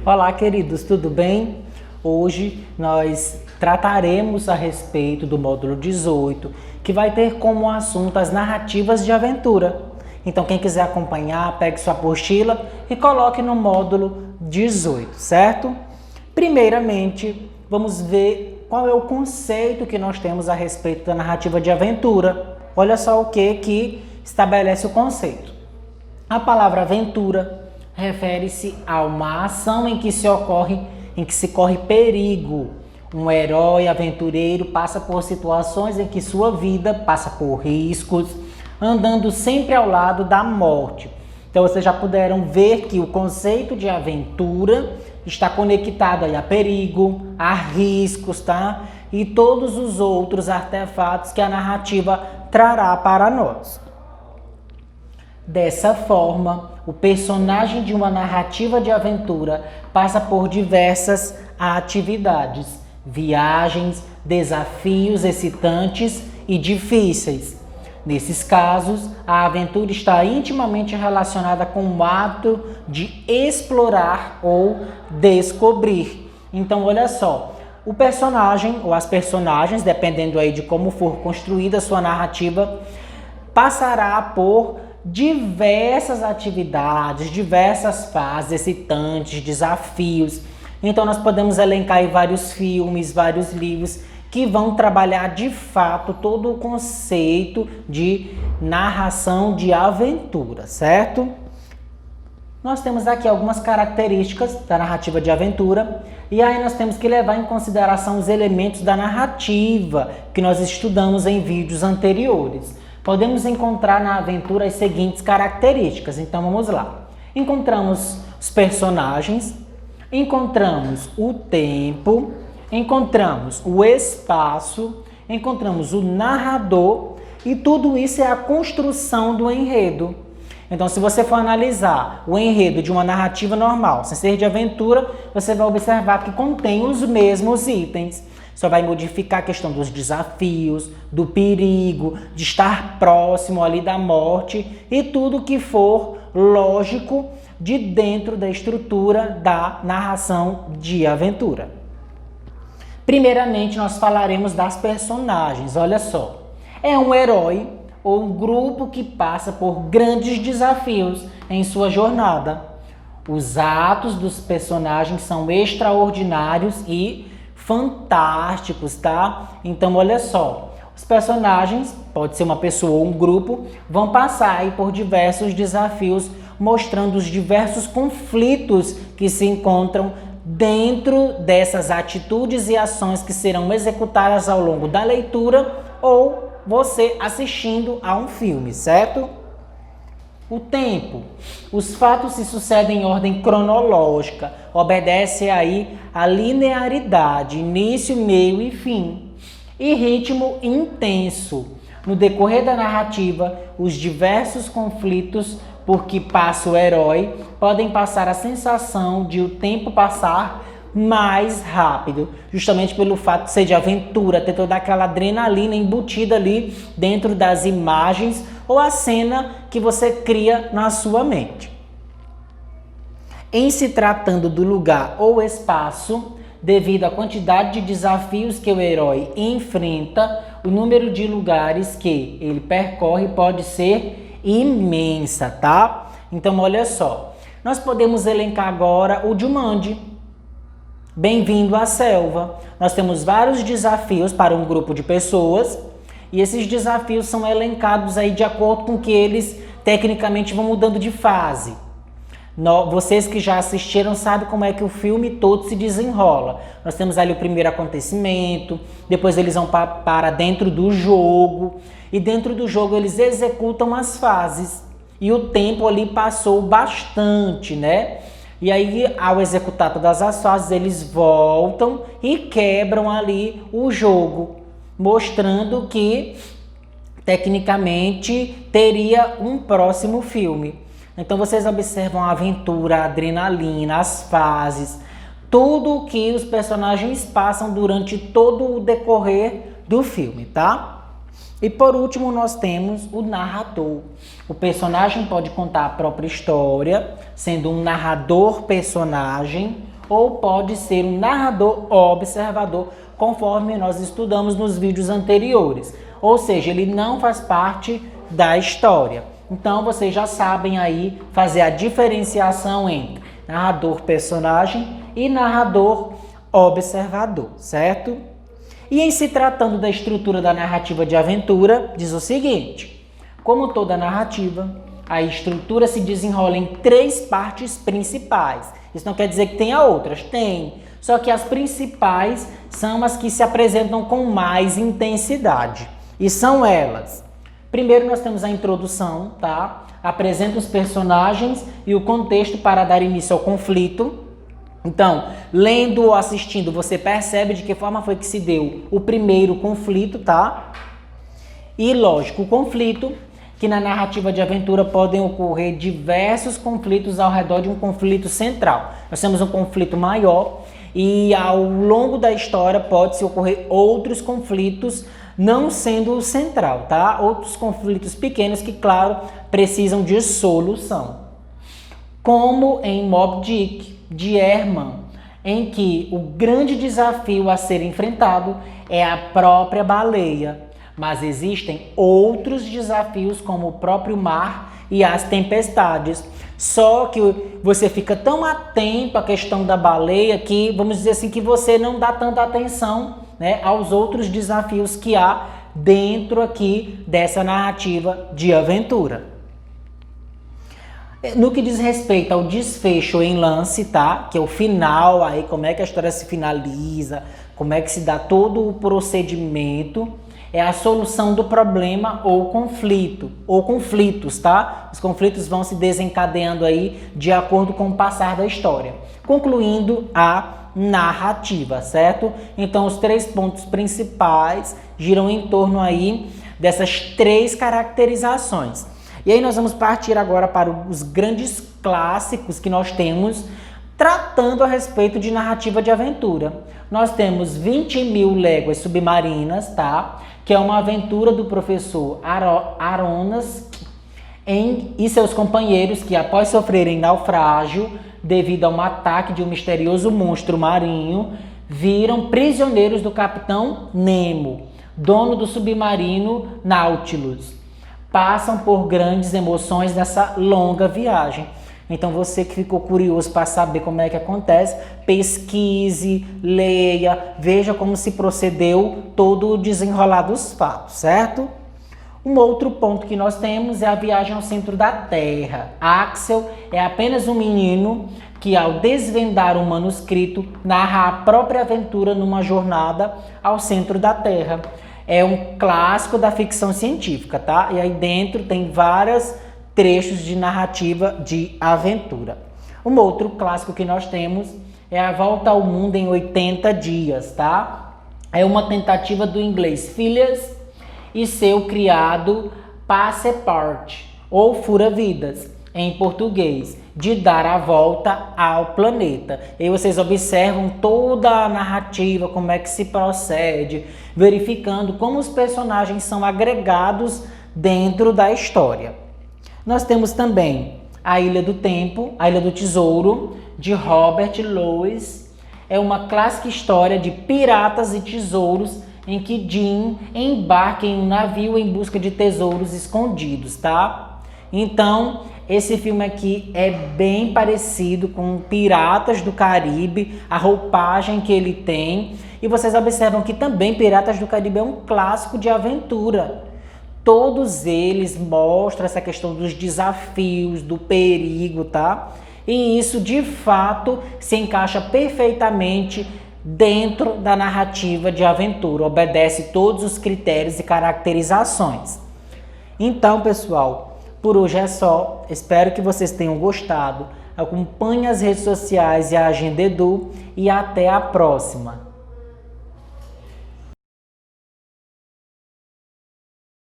Olá, queridos, tudo bem? Hoje nós trataremos a respeito do módulo 18, que vai ter como assunto as narrativas de aventura. Então, quem quiser acompanhar, pegue sua apostila e coloque no módulo 18, certo? Primeiramente, vamos ver qual é o conceito que nós temos a respeito da narrativa de aventura. Olha só o que estabelece o conceito. A palavra aventura refere-se a uma ação em que se corre perigo. Um herói aventureiro passa por situações em que sua vida passa por riscos, andando sempre ao lado da morte. Então vocês já puderam ver que o conceito de aventura está conectado aí a perigo, a riscos, tá? E todos os outros artefatos que a narrativa trará para nós. Dessa forma, o personagem de uma narrativa de aventura passa por diversas atividades, viagens, desafios excitantes e difíceis. Nesses casos, a aventura está intimamente relacionada com o ato de explorar ou descobrir. Então, olha só, o personagem ou as personagens, dependendo aí de como for construída a sua narrativa, passará por diversas atividades, diversas fases excitantes, desafios. Então nós podemos elencar aí vários filmes, vários livros que vão trabalhar de fato todo o conceito de narração de aventura, certo? Nós temos aqui algumas características da narrativa de aventura e aí nós temos que levar em consideração os elementos da narrativa que nós estudamos em vídeos anteriores. Podemos encontrar na aventura as seguintes características. Então vamos lá. Encontramos os personagens, encontramos o tempo, encontramos o espaço, encontramos o narrador e tudo isso é a construção do enredo. Então, se você for analisar o enredo de uma narrativa normal, sem ser de aventura, você vai observar que contém os mesmos itens. Só vai modificar a questão dos desafios, do perigo, de estar próximo ali da morte e tudo que for lógico de dentro da estrutura da narração de aventura. Primeiramente, nós falaremos das personagens. Olha só, é um herói ou um grupo que passa por grandes desafios em sua jornada. Os atos dos personagens são extraordinários e fantásticos, tá? Então, olha só, os personagens, pode ser uma pessoa ou um grupo, vão passar aí por diversos desafios, mostrando os diversos conflitos que se encontram dentro dessas atitudes e ações que serão executadas ao longo da leitura ou você assistindo a um filme, certo? O tempo. Os fatos se sucedem em ordem cronológica, obedece aí a linearidade, início, meio e fim. E ritmo intenso. No decorrer da narrativa, os diversos conflitos por que passa o herói podem passar a sensação de o tempo passar mais rápido, justamente pelo fato de ser de aventura, ter toda aquela adrenalina embutida ali dentro das imagens ou a cena que você cria na sua mente. Em se tratando do lugar ou espaço, devido à quantidade de desafios que o herói enfrenta, o número de lugares que ele percorre pode ser imensa, tá? Então, olha só, nós podemos elencar agora o Jumanji. Bem-vindo à selva. Nós temos vários desafios para um grupo de pessoas e esses desafios são elencados aí de acordo com que eles tecnicamente vão mudando de fase. Vocês que já assistiram sabem como é que o filme todo se desenrola. Nós temos ali o primeiro acontecimento, depois eles vão para dentro do jogo e dentro do jogo eles executam as fases e o tempo ali passou bastante, né? E aí, ao executar todas as fases, eles voltam e quebram ali o jogo, mostrando que, tecnicamente, teria um próximo filme. Então, vocês observam a aventura, a adrenalina, as fases, tudo o que os personagens passam durante todo o decorrer do filme, tá? E por último, nós temos o narrador. O personagem pode contar a própria história, sendo um narrador personagem, ou pode ser um narrador observador, conforme nós estudamos nos vídeos anteriores. Ou seja, ele não faz parte da história. Então, vocês já sabem aí fazer a diferenciação entre narrador personagem e narrador observador, certo? E em se tratando da estrutura da narrativa de aventura, diz o seguinte: como toda narrativa, a estrutura se desenrola em 3 partes principais. Isso não quer dizer que tenha outras, tem. Só que as principais são as que se apresentam com mais intensidade. E são elas. Primeiro nós temos a introdução, tá? Apresenta os personagens e o contexto para dar início ao conflito. Então, lendo ou assistindo, você percebe de que forma foi que se deu o primeiro conflito, tá? E, lógico, o conflito, que na narrativa de aventura podem ocorrer diversos conflitos ao redor de um conflito central. Nós temos um conflito maior e ao longo da história pode-se ocorrer outros conflitos, não sendo o central, tá? Outros conflitos pequenos que, claro, precisam de solução. Como em Moby Dick, de Herman, em que o grande desafio a ser enfrentado é a própria baleia. Mas existem outros desafios como o próprio mar e as tempestades. Só que você fica tão atento à questão da baleia que, vamos dizer assim, que você não dá tanta atenção, né, aos outros desafios que há dentro aqui dessa narrativa de aventura. No que diz respeito ao desfecho em lance, tá? Que é o final, aí como é que a história se finaliza, como é que se dá todo o procedimento, é a solução do problema ou conflito, ou conflitos, tá? Os conflitos vão se desencadeando aí de acordo com o passar da história, concluindo a narrativa, certo? Então os 3 pontos principais giram em torno aí dessas 3 caracterizações. E aí nós vamos partir agora para os grandes clássicos que nós temos tratando a respeito de narrativa de aventura. Nós temos 20.000 Léguas Submarinas, tá? Que é uma aventura do professor Aronas e seus companheiros que, após sofrerem naufrágio devido a um ataque de um misterioso monstro marinho, viram prisioneiros do capitão Nemo, dono do submarino Nautilus. Passam por grandes emoções nessa longa viagem. Então você que ficou curioso para saber como é que acontece, pesquise, leia, veja como se procedeu todo o desenrolar dos fatos, certo? Um outro ponto que nós temos é a viagem ao centro da Terra. Axel é apenas um menino que, ao desvendar um manuscrito, narra a própria aventura numa jornada ao centro da Terra. É um clássico da ficção científica, tá? E aí dentro tem vários trechos de narrativa de aventura. Um outro clássico que nós temos é A Volta ao Mundo em 80 Dias, tá? É uma tentativa do inglês Phileas e seu criado Passepartout, ou Fura-Vidas, em português, de dar a volta ao planeta. E aí vocês observam toda a narrativa, como é que se procede, verificando como os personagens são agregados dentro da história. Nós temos também A Ilha do Tempo, A Ilha do Tesouro, de Robert Louis. É uma clássica história de piratas e tesouros em que Jim embarca em um navio em busca de tesouros escondidos, tá? Então, esse filme aqui é bem parecido com Piratas do Caribe, a roupagem que ele tem. E vocês observam que também Piratas do Caribe é um clássico de aventura. Todos eles mostram essa questão dos desafios, do perigo, tá? E isso, de fato, se encaixa perfeitamente dentro da narrativa de aventura. Obedece todos os critérios e caracterizações. Então, pessoal, por hoje é só. Espero que vocês tenham gostado. Acompanhe as redes sociais e a Agenda Edu e até a próxima.